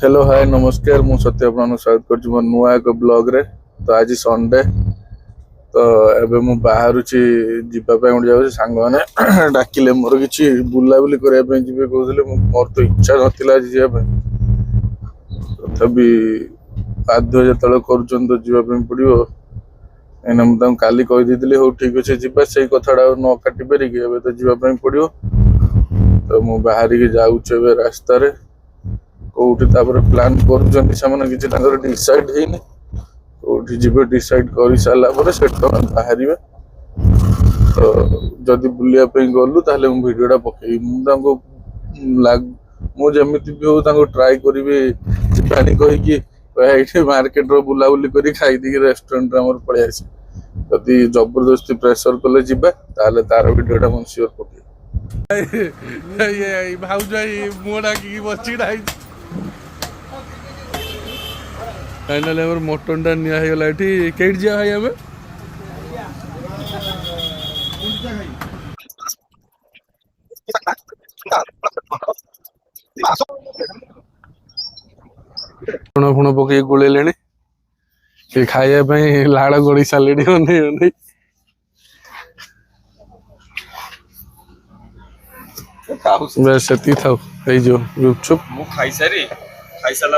Hello hi नमस्कार मु सत्य आपन स्वागत कर मोर नुआ एक ब्लॉग रे। तो आज संडे तो एबे मु बाहरुची जिबा पे उड़ जाउ सांग माने डाकिले मोर किछि बुला बुली करे पे जिबे कहउले मोर तो इच्छा नथिला जिया पे तथापि बाध्य जतले करजन तो जिबा पे पड़ियो एना मु तम काली कहि दिथिले हो ठीक अछि जिबा सेही कथाडा न काटि पेरि के एबे तो जिबा पे पड़ियो। तो मु बाहरी के जाउ छबे रास्ता रे कोठी तापर प्लान करजन सामने किछि ताकर डिसाइड हेनी कोठी जिबे डिसाइड करि साला पर सेट बाहरिबे। तो जदि बुलिया पे गलु ताले मु वीडियोटा पकेई मु तांको लाग मु जेमिति भी हो तांको ट्राई करिवे पानी कहि कि एठी मार्केट रो बुला बुली करी खाई दी रेस्टोरेंट हमर पळे आसी जदि जबरदस्ती प्रेशर कले जिबा ताले तार वीडियोटा मु शेयर पकेई ये भाउजाई मोडा की बच्ची डाई फाइनल हमर मटन टा निया हेगला एठी केट जिया भाई हमें फुण फुण पकई गुलेले खाइबा लाड़ गड़ी सारे बस से था जो गुपचुप खाई सारी खाई सारा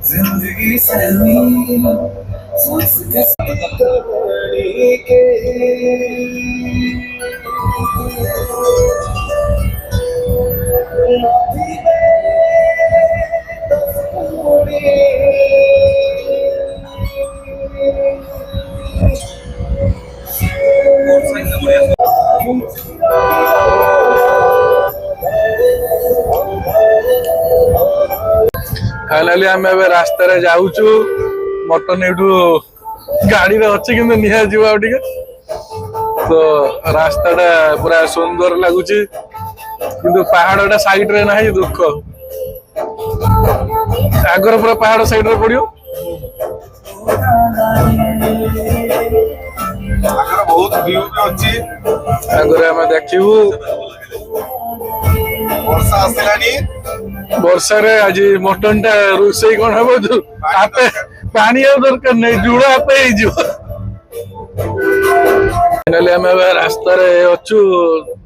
जिंदगी फाइनाली आम रास्ता रे जाऊचु मटन एठू गाड़ी रे अच्छे कि निहा जीव तो रास्ता पूरा सुंदर लगुच किंतु पहाड़ साइड रे ना दुख आगर पूरा पहाड़ साइड रे पड़ियो बहुत व्यू अच्छी आगर आम देखू वर्षा रे आज मटन टा रोसई कौन हम आपे पानी दरकार नहीं जुड़ आपे फाइनाली आम रास्ता रे अच्छु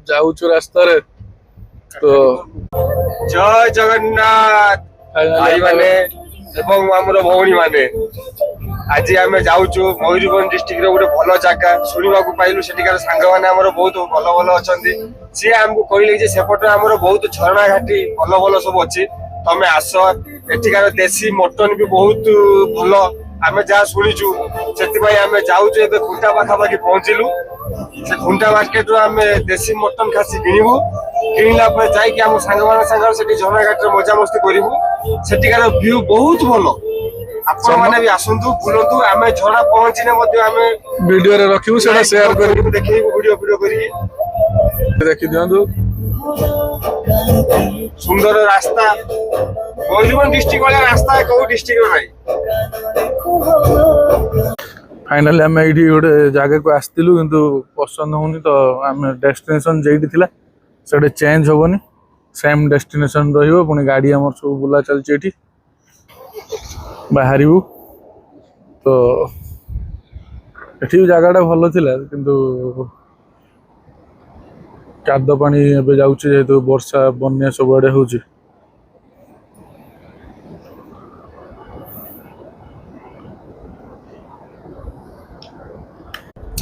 जाऊचु रास्ता रे। तो जय जगन्नाथ भाई माने एवं हमर भौणी माने आज आम जाऊचु मयूरभंज डिस्ट्रिक्ट रे गोटे भल जगह शुणा पाइलु सेठिकार सांग मैंने बहुत भल भल अच्छा सी आमको कहले कि सेपटे आमर बहुत झरणा घाटी भल भल सब अच्छी तमें आस एठिकार देसी मटन भी बहुत भल आम जहाँ शुणुचु से आम जाऊँ खुंटा पाखापाखि पहुँचलु से खुंटा मार्केट आम देसी मटन खासी किणु किणला जाकि आम सांग से झरणा घाटी मजा मस्ती करूँ सेठिकार व्यू बहुत भल आपण माने भी आसंतु बुलंतु आमे झरणा पहुंचीने मध्ये आमे वीडियो रे रखिबु सेटा शेयर करिबु देखिबु वीडियो करी देखि दियंदु सुंदर रास्ता मयूरभंज डिस्ट्रिक्ट वाला रास्ता को डिस्ट्रिक्ट रे नाही। फाइनली आमे एठी गोटे जगह को आस्तिलु किंतु पसंद होनी तो आमे डेस्टिनेशन जेडी थिला सेटे चेंज होबनी सेम डेस्टिनेशन रहिबो पुनी गाड़ी हमर सब बुला चलची एठी बाहरिबु। तो एठी जगहटा भल थिला किंतु कादो पानी एबे जाउची जेतु वर्षा बन्या सब आडे होची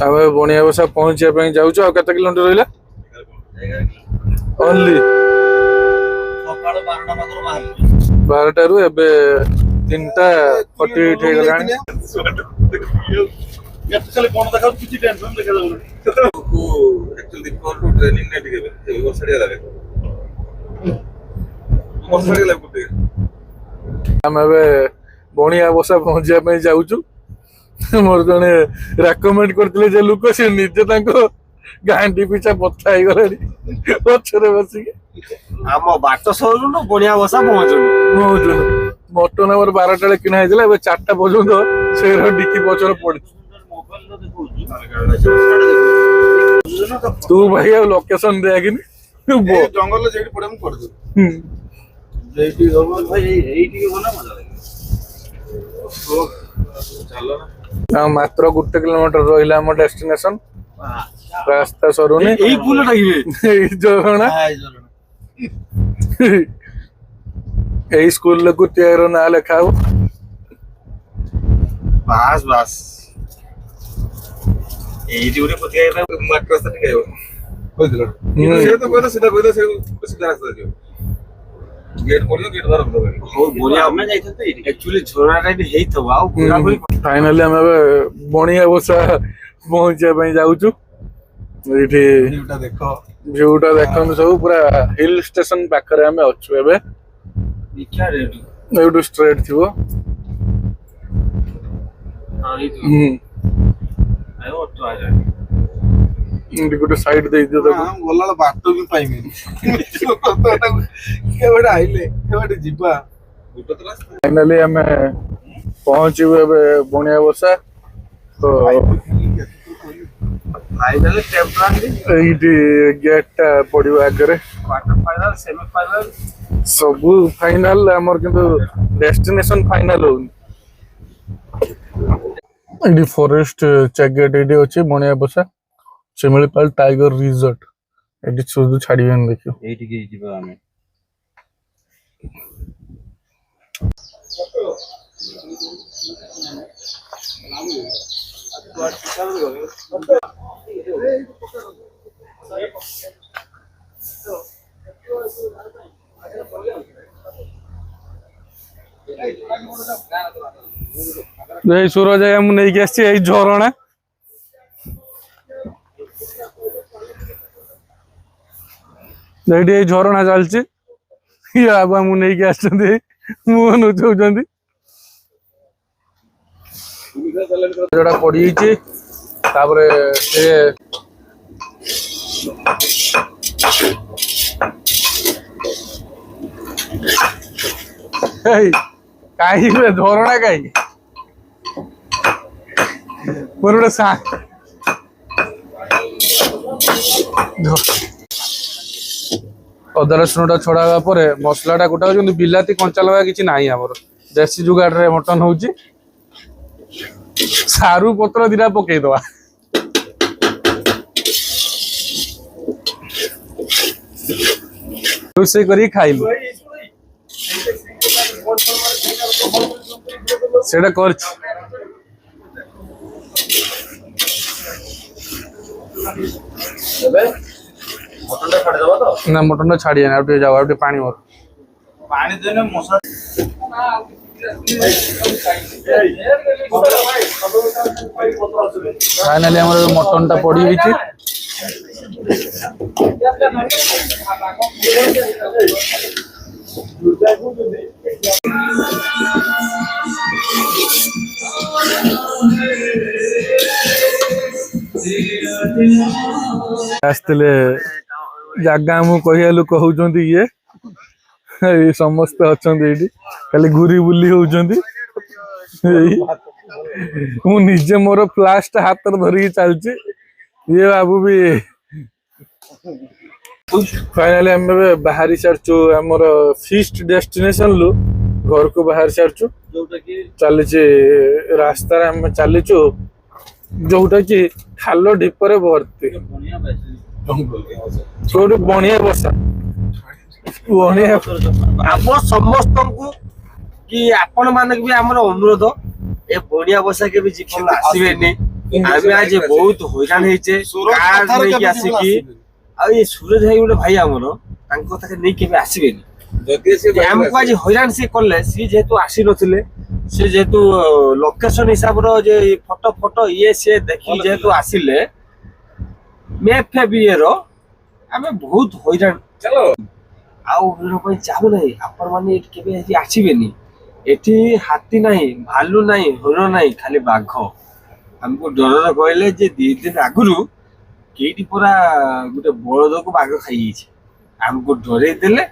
आबे बनिया बसा पहुंचिया पे जाउचो आ कते किलोमीटर रहिला ओनली सकाळ 12टा पाखर बाहर 12टा रु एबे 3:48 हे गलानी एक्चुअली कोन देखा किछि टेंशन देखा जाउ को एक्चुअली कोन टू ट्रेनिंग ने दिखे वर्षा लागे वर्षा लागे हम एबे बनिया बसा पहुंचिया पे जाउचु ମୋର ଜଣେ ରେକମେଣ୍ଡ କରିଥିଲେ ଯେ ଲୋକ ସେ ନିଜେ ତାଙ୍କ ଗାଣ୍ଡି ପିଛା ବଥା ହେଇଗଲାଣି ପଛରେ ବସିକି ଆମ ବାଟ ସରୁନୁ ବଣିଆ ବସା ପହଞ୍ଚୁନୁ। ମଟନ ଆମର 12ଟା ବେଳେ କିଣା ହେଇଥିଲା, ଏବେ 4ଟା ପର୍ଯ୍ୟନ୍ତ ସେଇର ଡିକି ପଛରେ ପଡିଛି। ତୁ ଭାଇ ଆଉ ଲୋକେସନ ଦେଖିନି ଜଙ୍ଗଲ ସେଇଠି ପଡେ ମୁଁ କରିଦେବି। ଏଇଠି ଜଙ୍ଗଲ ଭାଇ ଏଇଠି ଗଲେ ମଜା ଲାଗିବ। ଚାଲ ଆଉ ମାତ୍ର 1 କିଲୋମିଟର ରହିଲା ଆମ ଡେଷ୍ଟିନେସନ। ରାସ୍ତା ସରୁନି, ଏଇ ପୁଲ ଲାଗିବେ ଏଇ ଝରଣା ଏଇ ସ୍କୁଲରେ କୁଟିଆର ନାଁ ଲେଖା ହବ। ବାସ୍ ବାସ୍ ଏଇଠି ଗୋଟେ ପତିଆ ମାର୍କ ରାସ୍ତା ଟିକେ ଆଇବ କହିଥିଲ ସେ ତ କହିଲା ସିଧା କହିଲା ସେ ସିଧା ରାସ୍ତା ଯିବ ଗେଟ୍ ପଡିବ ଗେଟ୍ ଦ୍ୱାରା ବନ୍ଦ କରିବ। ହଉ ବଣିଆ ଆମେ ଯାଇଥାନ୍ତେ ଏଇଠି एक्चुअली ଝରଣାଟା ଏଠି ହେଇଥିବ ଆଉ ପୁରା ପୁରି ଫାଇନାଲି ଆମେ ଏବେ ବଣିଆ ବସା ପହଞ୍ଚିବା ପାଇଁ ଯାଉଛୁ। ଏଇଠି ଭିଉଟା ଦେଖନ୍ତୁ, ସବୁ ପୁରା ହିଲ ଷ୍ଟେସନ ପାଖରେ ଆମେ ଅଛୁ ଏବେ। ଏଇଠୁ ଷ୍ଟ୍ରେଟ ଥିବ। ଗୋଟେ ସାଇଡ ଦେଇଦିଅ ତାକୁ। ଗଲା ବାଟ ବି ପାଇମିନି କେବେ ଆଇଲେ କେବେ ଯିବା। ଫାଇନାଲି ଆମେ ପହଞ୍ଚିବୁ ଏବେ ବଣିଆ ବସା। ତ ଏଇଠି ଗେଟ୍ ଟା ପଡିବ ଆଗରେ। କ୍ୱାର୍ଟର ଫାଇନାଲ ସେମି ଫାଇନାଲ ସବୁ ଫାଇନାଲ, ଆମର କିନ୍ତୁ ଡେଷ୍ଟିନେସନ ଫାଇନାଲ ହଉନି। ଏଠି ଫରେଷ୍ଟ ଚେକ୍ ଗେଟ୍ ଏଇଠି ଅଛି ବଣିଆ ବସା। ଶିମିଳିପାଳ ଟାଇଗର ରିଜର୍ଟ ଏଠି ସୁଧୁ ଛାଡିବେନି, ଦେଖିବ ଏଇଠିକି ଯିବା ଆମେ। ଏଇ ସୁରଜ ମୁଁ ନେଇକି ଆସିଛି ଏଇ ଝରଣା। ଏଇଠି ଏଇ ଝରଣା ଚାଲିଛି, ବାବା ମୁଁ ନେଇକି ଆସିଛନ୍ତି, ମୁହଁ ନୁଚଉଛନ୍ତି। ଯୋଉଟା ପଡିଯାଇଛି ତାପରେ ସେ କାହିଁକି ଝରଣା କାହିଁକି ମୋର ଗୋଟେ ଅଦା ରସୁଣଟା ଛଡା ହେବା ପରେ ମସଲାଟା ଗୋଟା ହଉଛି, କିନ୍ତୁ ବିଲାତି କଞ୍ଚା ଲଙ୍କା କିଛି ନାହିଁ। ଆମର ଦେଶୀ ଯୁଗାଡରେ ମଟନ ହଉଛି। ସାରୁ ପତ୍ର 2ଟା ପକେଇଦବା। ରୋଷେଇ କରିକି ଖାଇଲୁ, ସେଇଟା କରିଛି। ନା ମଟନ ଟା ଛାଡିଆନି, ଆଉ ଟିକେ ଯାଉ, ଆଉ ଟିକେ ପାଣି ମର ପାଣି ଦେଲେ ମଶା। ଫାଇନାଲି ଆମର ମଟନ ଟା ପଡିଯାଇଛି। ଆସିଥିଲେ ଜାଗା ଆମକୁ କହିବା ଲୋକ ହଉଛନ୍ତି ଇଏ, ଏଇ ସମସ୍ତେ ଅଛନ୍ତି ଏଇଠି, ଖାଲି ଘୁରି ବୁଲି ହଉଛନ୍ତି। ମୁଁ ନିଜେ ମୋର ଫ୍ଲାସ୍ ଟା ହାତରେ ଧରିକି ଚାଲିଛି, ଇଏ ବାବୁ ବି। ଫାଇନାଲି ଆମେ ଏବେ ବାହାରି ସାରିଛୁ ଆମର ଫିଷ୍ଟ ଡେଷ୍ଟିନେସନ ରୁ, ଘରକୁ ବାହାରି ସାରିଛୁ। ଚାଲିଛି ରାସ୍ତାରେ ଆମେ ଚାଲିଛୁ, ଯୋଉଟା କି ଖାଲ ଢିପରେ ଭର୍ତ୍ତି। କୋଉଠି ବଣିଆ ବସା, ବଣିଆ ଆମ ସମସ୍ତଙ୍କୁ କି ଆପଣ ମାନଙ୍କୁ ବି ଆମର ଅନୁରୋଧ, ଏ ବଣିଆ ବସା କେବେ ଜୀବନ ଆସିବେନି। ଆମେ ଆଜି ବହୁତ ହଇରାଣ ହେଇଛେ କାର୍ ନେଇକି ଆସିକି। ଆଉ ଏ ସୁରଜ ଭାଇ ଗୋଟେ ଭାଇ ଆମର, ତାଙ୍କ କଥା ନେଇକି କେବେ ଆସିବେନି। ଆମକୁ ଆଜି ହଇରାଣ ସିଏ କଲେ, ସିଏ ଯେହେତୁ ଆସି ନଥିଲେ, ସେ ଯେହେତୁ ଲୋକେସନ ହିସାବର ଯେ ଫଟୋ ଇଏ ସିଏ ଦେଖି ଯେହେତୁ ଆସିଲେ ମ୍ୟାପ୍ ଫ୍ୟାପ୍ ଇଏର, ଆମେ ବହୁତ ହଇରାଣ। ଆଉ ହଇରାଣ ପାଇଁ ଚାହୁଁନାହିଁ, ଆପଣ ମାନେ ଏଠି କେବେ ଆସିବେନି। ଏଠି ହାତୀ ନାହିଁ, ଭାଲୁ ନାହିଁ, ହରିଣ ନାହିଁ, ଖାଲି ବାଘ। ଆମକୁ ଡରରେ କହିଲେ ଯେ 2 ଦିନ ଆଗରୁ କେଇଟି ପରା ଗୋଟେ ବଳଦକୁ ବାଘ ଖାଇଯାଇଛି। ଆମକୁ ଡରେଇ ଦେଲେ